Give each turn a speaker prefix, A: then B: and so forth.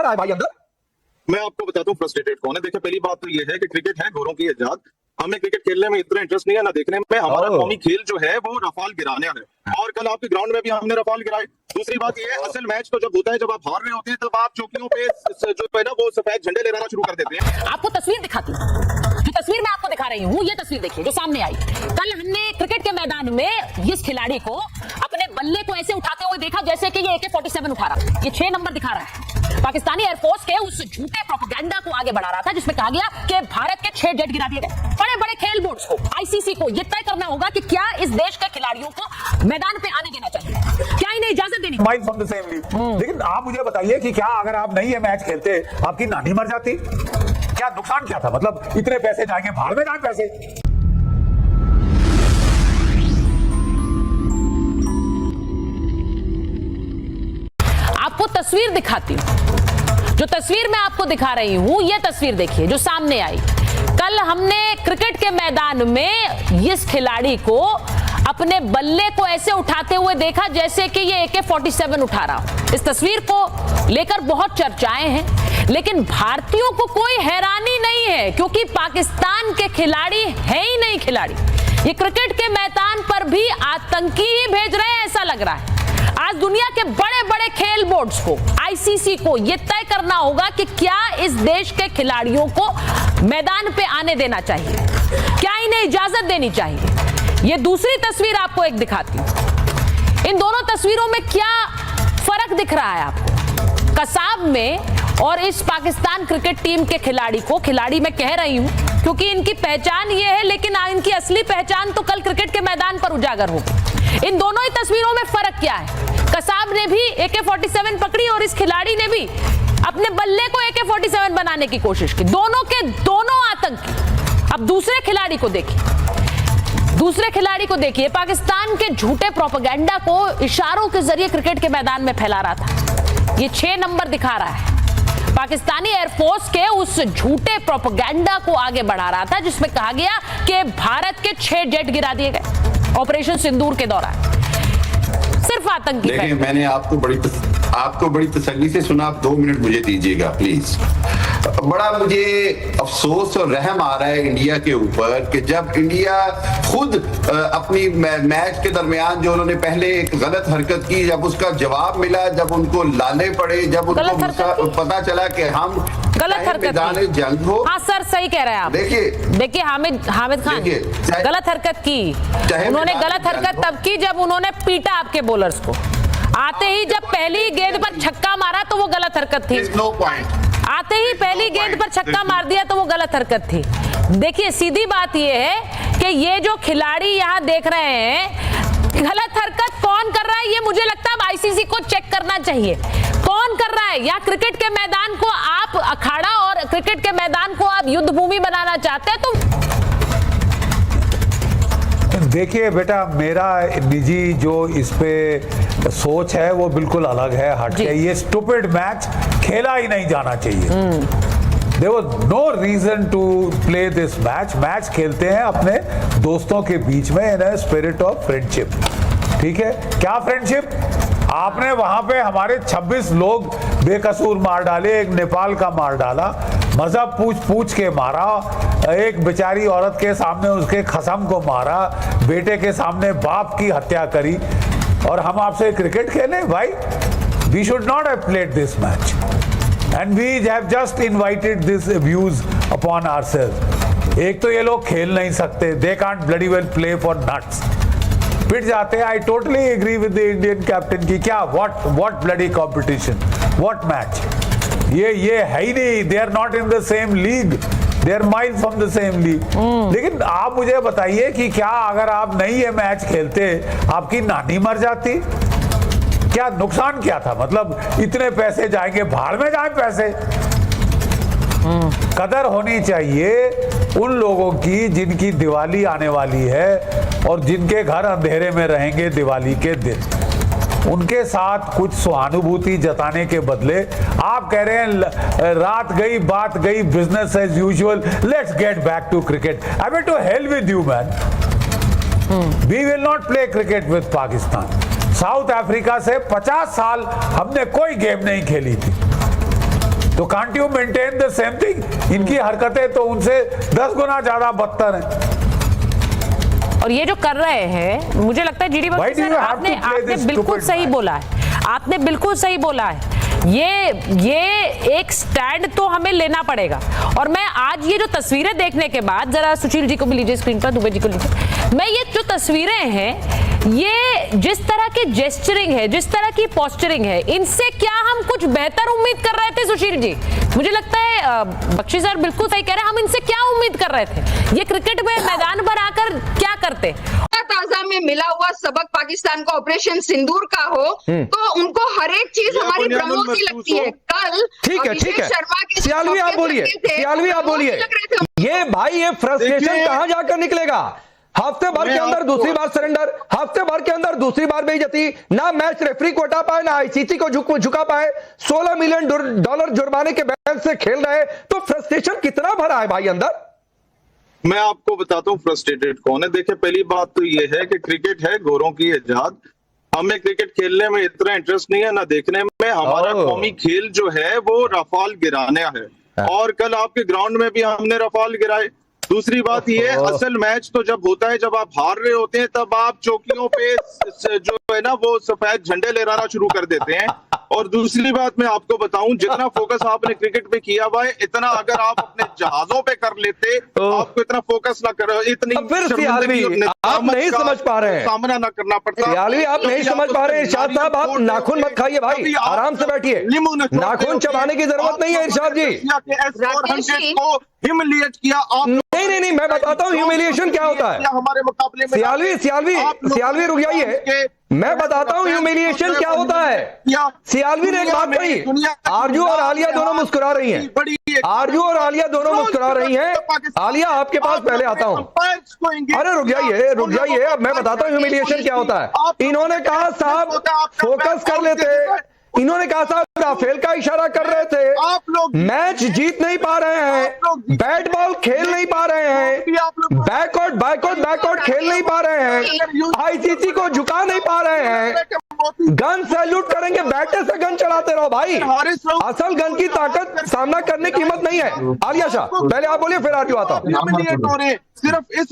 A: रहा है भाई अंदर?
B: मैं आपको बताता हूँ फ्रस्ट्रेटेड कौन है। देखिए, पहली बात तो ये है कि क्रिकेट है गोरों की इजाद। हमें क्रिकेट खेलने में इतना इंटरेस्ट नहीं है, ना देखने में। हमारा कौमी खेल जो है वो रफाल गिराना है, और कल आपके ग्राउंड में भी हमने रफाल गिराए। दूसरी बात ये है, असल मैच तो जब होता है जब आप हार रहे होते हैं, तब आप चौकियों पे जो है ना वो सफेद झंडे लहराना शुरू कर देते हैं।
C: आपको तस्वीर दिखाती हूँ, जो तस्वीर मैं आपको दिखा रही हूँ, ये तस्वीर देखिए जो सामने आई। कल हमने क्रिकेट के मैदान में इस खिलाड़ी को अपने बल्ले को ऐसे उठाते हुए देखा जैसे कि ये AK-47 उठा रहा है। ये 6 नंबर दिखा रहा है। पाकिस्तानी एयरफोर्स के उस झूठे प्रोपेगेंडा को आगे बढ़ा रहा था जिसमें कहा गया कि भारत के 6 जेट गिरा दिए गए। बड़े बड़े खेल बोर्ड्स को, ICC को यह तय करना होगा कि क्या इस देश के खिलाड़ियों को मैदान पे आने देना चाहिए, क्या इन्हें इजाजत देनी चाहिए।
A: From the same league. लेकिन आप मुझे बताइए कि क्या अगर आप नहीं ये मैच खेलते आपकी नानी मर जाती? क्या नुकसान क्या था? मतलब इतने पैसे जाएंगे, भाड़ में जाए पैसे।
C: आपको तस्वीर दिखाती हूं, जो तस्वीर मैं आपको दिखा रही हूं, यह तस्वीर देखिए जो सामने आई। कल हमने क्रिकेट के मैदान में इस खिलाड़ी को अपने बल्ले को ऐसे उठाते हुए देखा जैसे कि ये AK-47 उठा रहा हो। इस तस्वीर को लेकर बहुत चर्चाएं हैं, लेकिन भारतीयों को कोई हैरानी नहीं है क्योंकि पाकिस्तान के खिलाड़ी है ही नहीं खिलाड़ी। ये क्रिकेट के मैदान पर भी आतंकी ही भेज रहे हैं ऐसा लग रहा है। आज दुनिया के बड़े बड़े खेल बोर्ड्स को, ICC को यह तय करना होगा कि क्या इस देश के खिलाड़ियों को मैदान पे आने देना चाहिए, क्या इन्हें इजाजत देनी चाहिए। यह दूसरी तस्वीर आपको एक दिखाती हूं। इन दोनों तस्वीरों में क्या फर्क दिख रहा है आपको? कसाब में और इस पाकिस्तान क्रिकेट टीम के खिलाड़ी को, खिलाड़ी मैं कह रही हूं क्योंकि इनकी पहचान ये है, लेकिन इनकी असली पहचान तो कल क्रिकेट के मैदान पर उजागर होगी। इन दोनों ही तस्वीरों में फर्क क्या है? कसाब ने भी AK-47 पकड़ी और इस खिलाड़ी ने भी अपने बल्ले को AK-47 बनाने की कोशिश की। दोनों के दोनों आतंकी। अब दूसरे खिलाड़ी को देखिए, दूसरे खिलाड़ी को देखिए, पाकिस्तान के झूठे प्रोपेगेंडा को इशारों के जरिए क्रिकेट के मैदान में फैला रहा था। ये 6 नंबर दिखा रहा है। पाकिस्तानी एयरफोर्स के उस झूठे प्रोपेगेंडा को आगे बढ़ा रहा था जिसमें कहा गया कि भारत के 6 जेट गिरा दिए गए ऑपरेशन सिंदूर के दौरान। सिर्फ आतंकी।
D: देखिए, मैंने आपको बड़ी तसल्ली से सुना। आप 2 मिनट मुझे दीजिएगा प्लीज। बड़ा मुझे अफसोस और रहम आ रहा है इंडिया के ऊपर कि जब इंडिया खुद अपनी मैच के दरमियान जो उन्होंने पहले एक गलत हरकत की, जब उसका जवाब मिला, जब उनको लाने पड़े, जब उनको पता चला कि हम
C: गलत हरकत
D: जंग हो।
C: हाँ सर, सही कह रहे हैं आप। देखिए हामिद खान, गलत हरकत की उन्होंने। गलत हरकत तब की जब उन्होंने पीटा आपके बॉलर्स को। आते ही जब पहली गेंद पर छक्का मारा तो वो गलत हरकत थी। आते ही पहली गेंद पर छक्का मार दिया तो वो गलत हरकत थी। देखिए, सीधी बात ये है कि ये जो खिलाड़ी यहाँ देख रहे हैं, गलत हरकत कौन कर रहा है ये मुझे लगता है ICC को चेक करना चाहिए। कौन कर रहा है? यहाँ क्रिकेट के मैदान को आप अखाड़ा और क्रिकेट के मैदान को आप युद्ध भूमि बनाना चाहते हैं तो
A: देखिए बेटा, मेरा निजी जो इस पे सोच है वो बिल्कुल अलग है, हट के। ये स्टूपिड मैच खेला ही नहीं जाना चाहिए। There was no reason to play this match. Match खेलते हैं अपने दोस्तों के बीच में in a spirit of friendship। ठीक है? क्या फ्रेंडशिप? आपने वहां पे हमारे 26 लोग बेकसूर मार डाले, एक नेपाल का मार डाला, मजहब पूछ के मारा, एक बेचारी औरत के सामने उसके खसम को मारा, बेटे के सामने बाप की हत्या करी, और हम आपसे क्रिकेट खेले? भाई, we should not have played this match and we have just invited this abuse upon ourselves. एक तो ये लोग खेल नहीं सकते, they can't bloody well play for nuts, पिट जाते हैं। I totally agree with the Indian captain की क्या what bloody competition, what match. ये है ही नहीं। They are not in the same league, they are miles from the same league. लेकिन आप मुझे बताइए कि क्या अगर आप नहीं ये मैच खेलते आपकी नानी मर जाती? क्या नुकसान क्या था? मतलब इतने पैसे जाएंगे, भाड़ में जाए पैसे। कदर होनी चाहिए उन लोगों की जिनकी दिवाली आने वाली है और जिनके घर अंधेरे में रहेंगे दिवाली के दिन। उनके साथ कुछ सहानुभूति जताने के बदले आप कह रहे हैं रात गई बात गई, business as usual, let's get back to cricket. I mean to hell with you man. We will not play cricket with Pakistan. South Africa से 50 साल हमने कोई गेम नहीं खेली थी। तो can't you maintain the same thing? इनकी हरकतें तो उनसे 10 गुना ज्यादा बदतर हैं।
C: और ये जो कर रहे हैं, मुझे लगता है जीडी बख्शी सर, आपने बिल्कुल सही बोला है, आपने बिल्कुल सही बोला है। ये एक स्टैंड तो हमें लेना पड़ेगा। और मैं आज ये जो तस्वीरें देखने के बाद, जरा सुशील जी को भी लीजिए स्क्रीन पर, दुबे जी को लीजिए, मैं ये जो तस्वीरें हैं, ये जिस तरह की जेस्चरिंग है, जिस तरह की पोस्चरिंग है, इनसे क्या हम कुछ बेहतर उम्मीद कर रहे थे सुशील जी? मुझे लगता है बख्शी सर बिल्कुल सही कह रहे हैं, हम इनसे क्या उम्मीद कर रहे थे? ये क्रिकेट में मैदान पर आकर क्या करते?
E: ताजा में मिला हुआ सबक पाकिस्तान का ऑपरेशन सिंदूर का हो, तो उनको हर एक चीज हमारी ब्रह्मोसी लगती है। कल
F: ठीक है
E: शर्मा के
F: सियालवी आप बोलिए, सियालवी आप बोलिए, ये भाई ये फ्रस्ट्रेशन कहां जाकर निकलेगा? हफ्ते भर के अंदर दूसरी बार सरेंडर, हफ्ते भर के अंदर दूसरी बार बेइज्जती, ना मैच रेफरी को हटा पाए, ना आईसीसी को झुका पाए, $16 मिलियन जुर्माने के बैन से खेल रहे, तो फ्रस्ट्रेशन कितना भरा है भाई अंदर?
B: मैं आपको बताता हूँ फ्रस्ट्रेटेड कौन है। देखिए, पहली बात तो ये है कि क्रिकेट है गोरों की इजाद। हमें क्रिकेट खेलने में इतना इंटरेस्ट नहीं है, ना देखने में। हमारा कौमी खेल जो है वो रफाल गिराना है, और कल आपके ग्राउंड में भी हमने रफाल गिराए। दूसरी बात ये, असल मैच तो जब होता है, जब आप हार रहे होते हैं, तब आप चौकियों पे जो है ना वो सफेद झंडे लहराना शुरू कर देते हैं। और दूसरी बात मैं आपको बताऊं, जितना फोकस आपने क्रिकेट पे किया हुआ है, इतना अगर आप अपने जहाजों पे कर लेते, आपको इतना फोकस ना करो, इतनी
F: फिर सियालवी आप नहीं समझ पा रहे हैं,
B: सामना ना करना पड़ता।
F: सियालवी आप नहीं समझ पा रहे हैं। इरशाद साहब, आप नाखून मत खाइए भाई, आराम से बैठिए, नाखून चबाने की जरूरत नहीं है इरशाद जी।
B: को ह्यूमिलिएट किया आप।
F: नहीं, मैं बताता हूँ ह्यूमिलिएशन क्या होता है।
B: हमारे मुकाबले में
F: सियालवी रुक जाइए, मैं बताता हूँ ह्यूमिलिएशन क्या होता है। सियालवी ने एक बात कही, आरजू और आलिया दोनों मुस्कुरा रही हैं, आरजू और आलिया दोनों मुस्कुरा रही हैं। आलिया आपके पास पहले आता हूँ, अरे रुक जाइए, अब मैं बताता हूँ ह्यूमिलिएशन क्या होता है। इन्होंने कहा साहब फोकस कर लेते, इन्होंने कहा साहब राफेल का इशारा कर रहे थे,
B: आप लोग
F: मैच जीत नहीं पा रहे हैं, बैट बॉल खेल नहीं पा रहे हैं, बैकआउट खेल नहीं पा रहे हैं, आईसीसी को झुका नहीं पा रहे हैं, गन सैल्यूट करेंगे, बैटे से गन चलाते रहो भाई। असल गन की ताकत सामना करने की हिम्मत नहीं है। आलिया शाह पहले आप बोलिए, फिर आरजू आता हूं।
B: सिर्फ इस